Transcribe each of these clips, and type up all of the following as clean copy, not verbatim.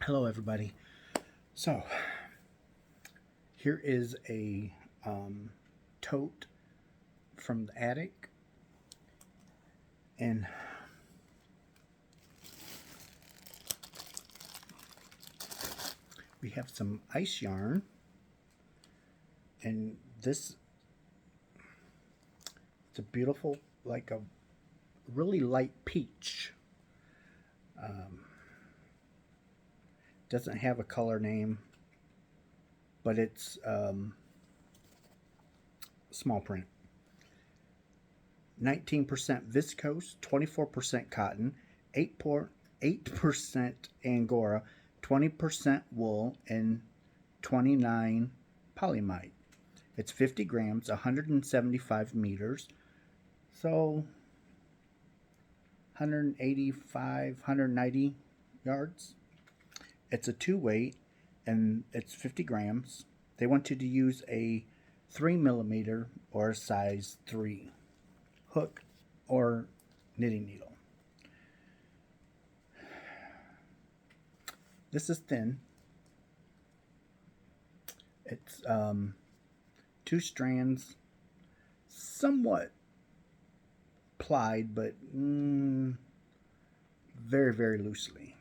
Hello, everybody. So, here is a tote from the attic, and we have some ice yarn, and this it's a beautiful, like a really light peach. Um, doesn't have a color name, but it's small print. 19% viscose, 24% cotton, 8% angora, 20% wool, and 29 polyamide. It's 50 grams, 175 meters, so 185, 190 yards. It's a two weight, and it's 50 grams. They want you to use a 3 millimeter or size 3 hook or knitting needle. This is thin. It's two strands, somewhat plied, but very, very loosely.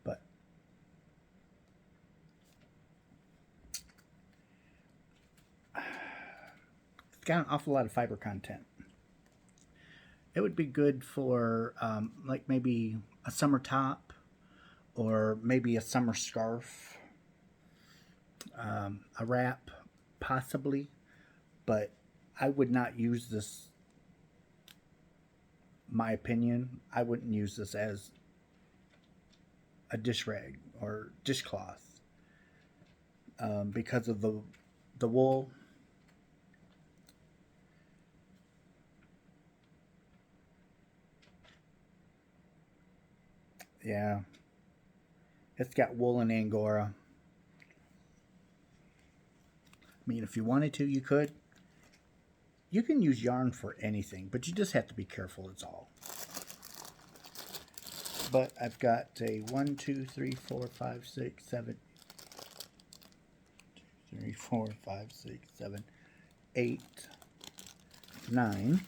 But it's got an awful lot of fiber content. It would be good for like maybe a summer top or maybe a summer scarf, a wrap possibly, but I would not use this. My opinion, I wouldn't use this as a dish rag or dishcloth because of the wool. Yeah, it's got wool and angora. I mean, if you wanted to, you could. You can use yarn for anything, but you just have to be careful, it's all. But I've got a 1, 2, 3, 4, 5, 6, 7, 3, 4, 5, 6, 7, 8, 9,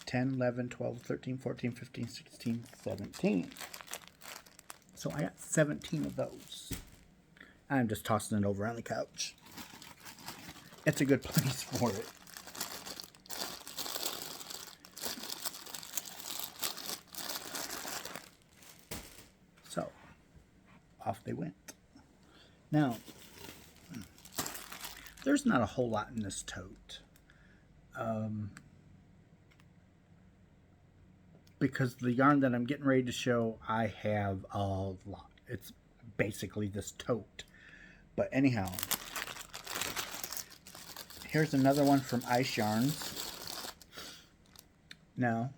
10, 11, 12, 13, 14, 15, 16, 17. So I got 17 of those. I'm just tossing it over on the couch. It's a good place for it. So, off they went. Now, there's not a whole lot in this tote. Because the yarn that I'm getting ready to show, I have a lot. It's basically this tote. But anyhow, here's another one from Ice Yarns. Now,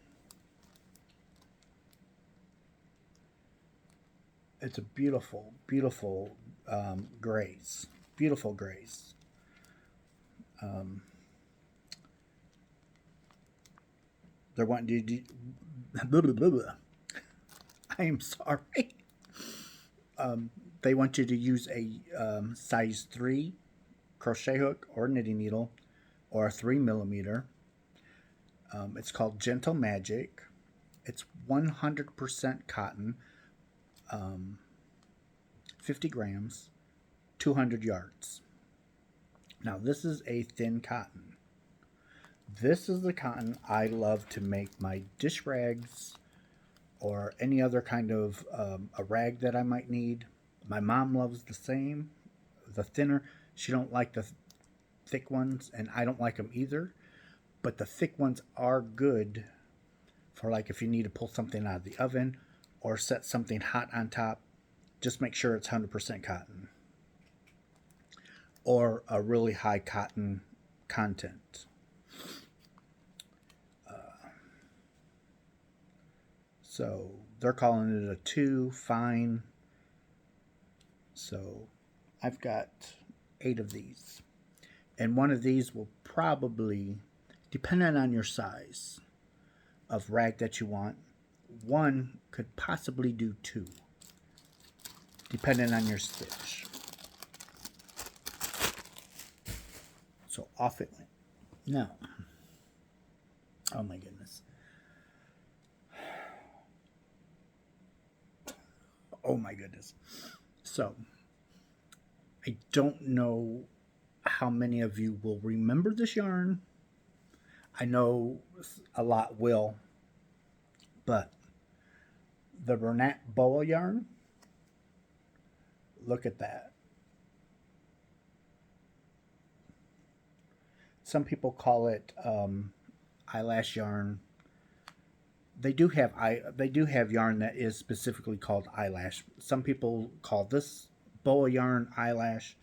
it's a beautiful, beautiful grays. Beautiful grays. They're wanting to do. I am sorry. They want you to use a size 3 crochet hook or knitting needle or a 3 millimeter. It's called Gentle Magic. It's 100% cotton, 50 grams, 200 yards. Now, this is a thin cotton. This is the cotton I love to make my dish rags or any other kind of a rag that I might need. My mom loves the same, the thinner. She don't like the thick ones, and I don't like them either. But the thick ones are good for like if you need to pull something out of the oven or set something hot on top. Just make sure it's 100% cotton or a really high cotton content. So they're calling it a 2 fine. So I've got 8 of these. And one of these will probably, depending on your size of rag that you want, one could possibly do two, depending on your stitch. So off it went. Now, oh my goodness. Oh my goodness. So, I don't know how many of you will remember this yarn. I know a lot will, but the Bernat boa yarn, look at that. Some people call it eyelash yarn. They do have yarn that is specifically called eyelash. Some people call this boa yarn eyelash.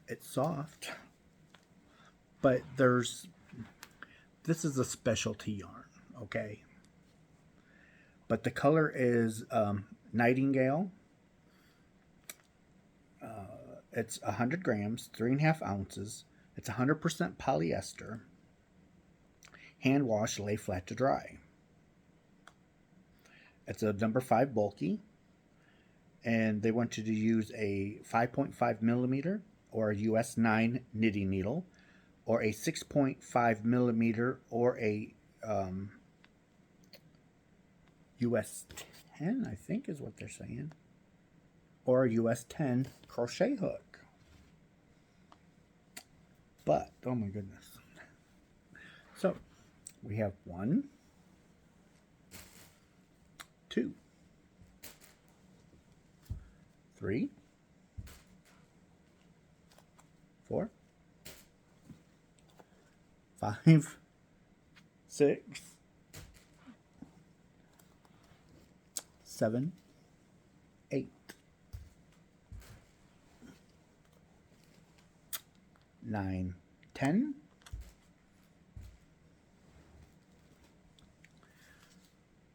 It's soft, but this is a specialty yarn, okay? But the color is Nightingale. It's 100 grams, 3.5 ounces. It's 100% polyester. Hand wash, lay flat to dry. It's a number 5 bulky, and they want you to use a 5.5 millimeter or a U.S.A. knitting needle, or a 6.5 millimeter or a U.S.A. 10, I think is what they're saying, or a U.S.A. 10 crochet hook. But, oh my goodness. So, we have 1, 2, 3, 4, 5, 6, 7, 8, 9, 10,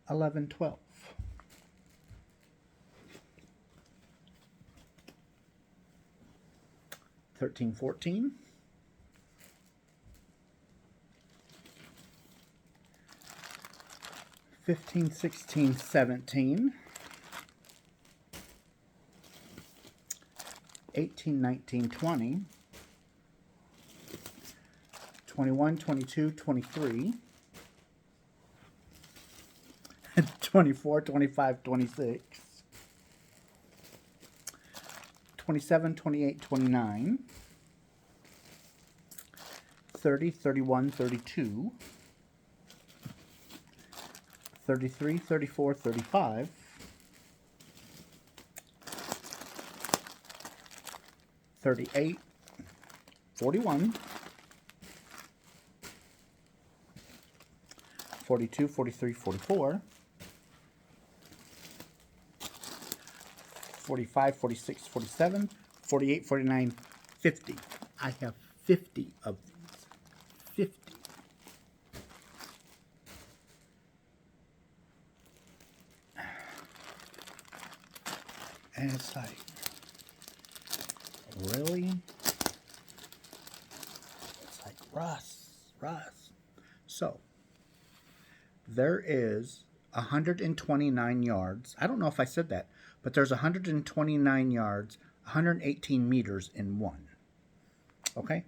11, 12. 13, 14. 15, 16, 17. 18, 19, 20. 21, 22, 23. 24, 25, 26. 27, 28, 29. 30, 31, 32. 33, 34, 35. 38, 41. 42, 43, 44. 45, 46, 47, 48, 49, 50. I have 50 of these. 50. And it's like, really? It's like, Russ. So, there is 129 yards. I don't know if I said that, but there's 129 yards, 118 meters in one. Okay?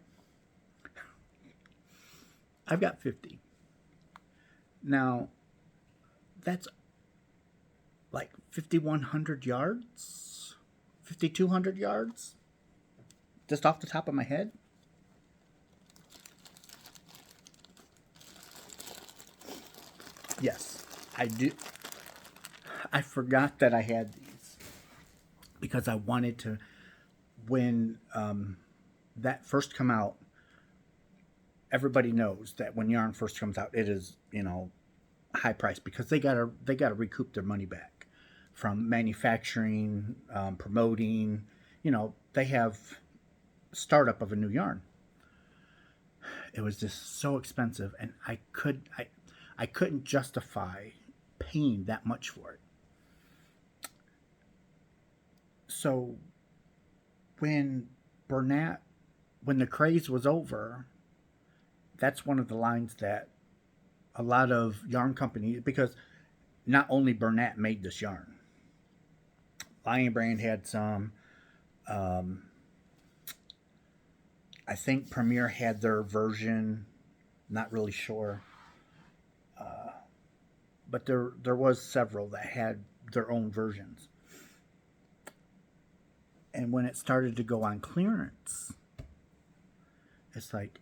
I've got 50. Now, that's like 5,100 yards, 5,200 yards, just off the top of my head. Yes, I do. I forgot that I had these because I wanted to, when that first come out, everybody knows that when yarn first comes out, it is, high price because they gotta recoup their money back from manufacturing, promoting. They have startup of a new yarn. It was just so expensive, and I couldn't justify paying that much for it. So when the craze was over, that's one of the lines that a lot of yarn companies, because not only Bernat made this yarn. Lion Brand had some. Um, I think Premier had their version. Not really sure, but there was several that had their own versions. And when it started to go on clearance, it's like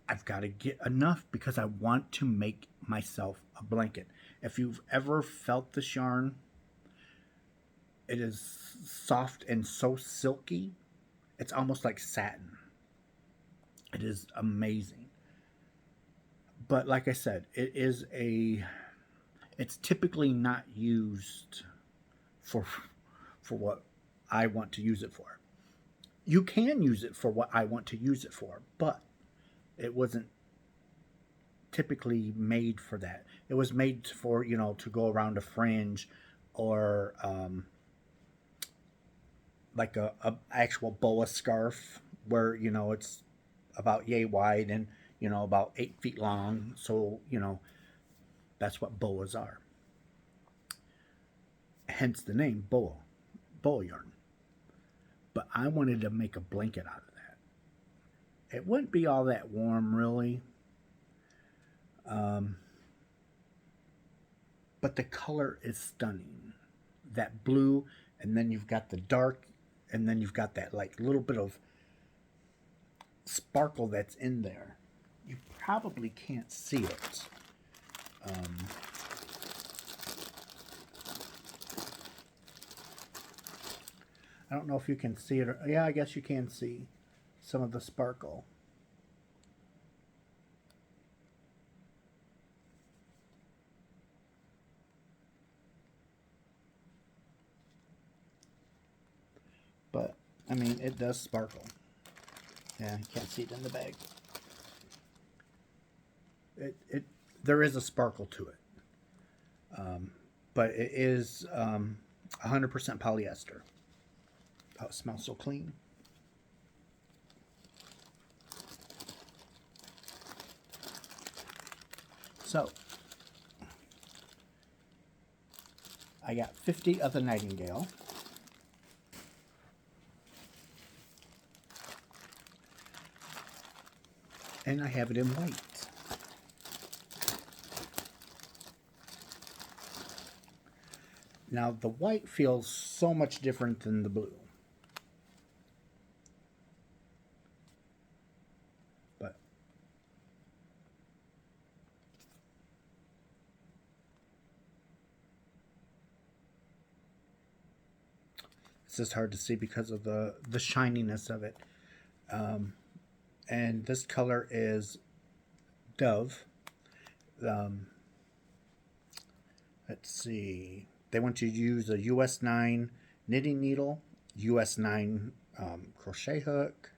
I've got to get enough because I want to make myself a blanket. If you've ever felt this yarn, it is soft and so silky. It's almost like satin. It is amazing. But like I said, it's typically not used for what I want to use it for. You can use it for what I want to use it for, but it wasn't typically made for that. It was made for, to go around a fringe, or like a actual boa scarf where, it's about yay wide and, about 8 feet long. So, that's what boas are. Hence the name boa yarn. But I wanted to make a blanket out of that. It wouldn't be all that warm, really. But the color is stunning. That blue, and then you've got the dark, and then you've got that like little bit of sparkle that's in there. You probably can't see it. I don't know if you can see it. Yeah, I guess you can see some of the sparkle. But, I mean, it does sparkle. Yeah, you can't see it in the bag. There is a sparkle to it. But it is 100% polyester. Oh, it smells so clean. So, I got 50 of the Nightingale. And I have it in white. Now, the white feels so much different than the blue. But it's just hard to see because of the shininess of it. And this color is Dove. Let's see. They want you to use a U.S.A. knitting needle, U.S.A. crochet hook,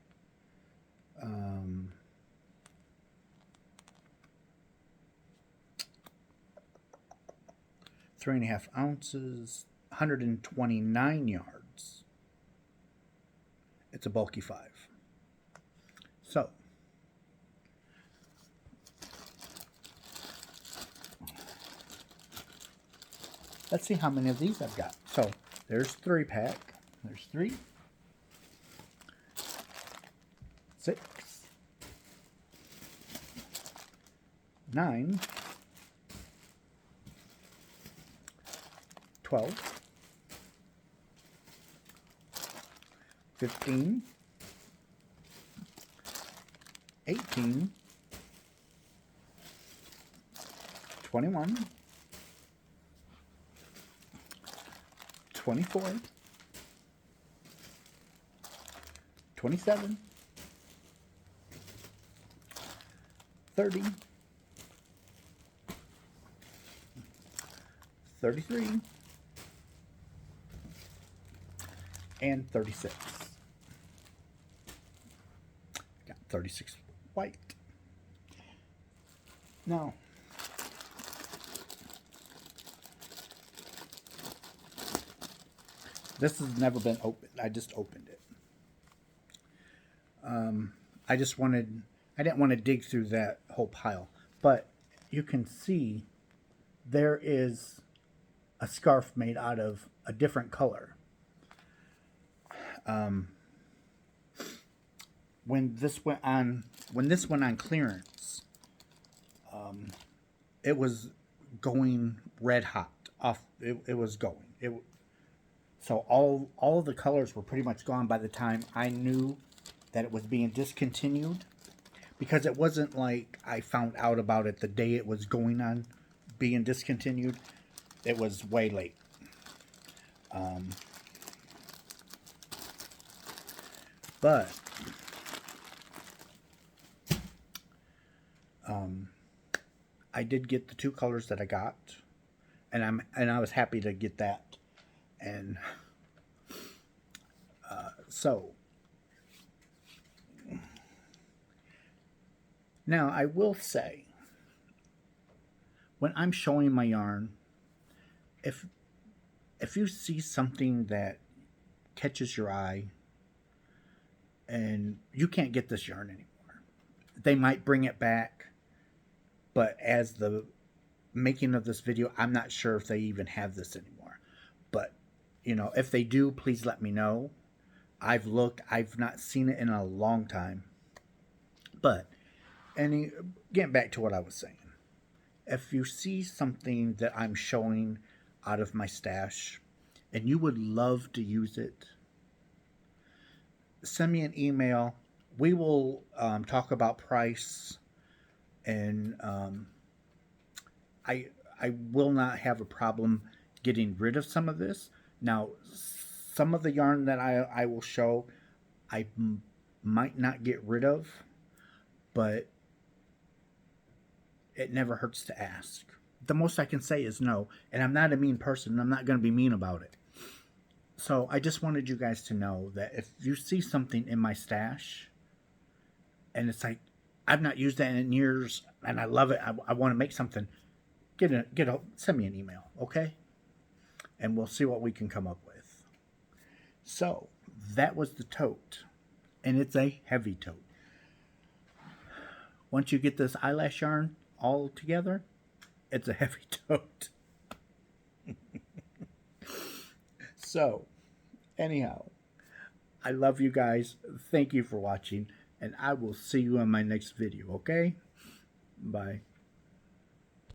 3.5 ounces, 129 yards. It's a bulky 5. So, let's see how many of these I've got. So, there's 3-pack. There's 3, 6, 9, 12, 15, 18, 21, 24, 27, 30, 33, and 36. Got 36 white. Now, this has never been opened. I just opened it. I didn't want to dig through that whole pile. But you can see there is a scarf made out of a different color. When this went on clearance, it was going red hot off. It was going. So all of the colors were pretty much gone by the time I knew that it was being discontinued, because it wasn't like I found out about it the day it was going on being discontinued. It was way late. But I did get the two colors that I got, and I was happy to get that. And so now I will say, when I'm showing my yarn, if you see something that catches your eye and you can't get this yarn anymore, they might bring it back, but as the making of this video, I'm not sure if they even have this anymore. But if they do, please let me know. I've looked, I've not seen it in a long time. But getting back to what I was saying, if you see something that I'm showing out of my stash and you would love to use it, send me an email. We will talk about price, and I will not have a problem getting rid of some of this. Now, some of the yarn that I will show, I might not get rid of, but it never hurts to ask. The most I can say is no, and I'm not a mean person. I'm not going to be mean about it. So I just wanted you guys to know that if you see something in my stash and it's like, I've not used that in years and I love it, I want to make something, send me an email, okay? And we'll see what we can come up with. So that was the tote, and it's a heavy tote. Once you get this eyelash yarn all together, it's a heavy tote. So, anyhow, I love you guys. Thank you for watching, and I will see you on my next video, okay? Bye.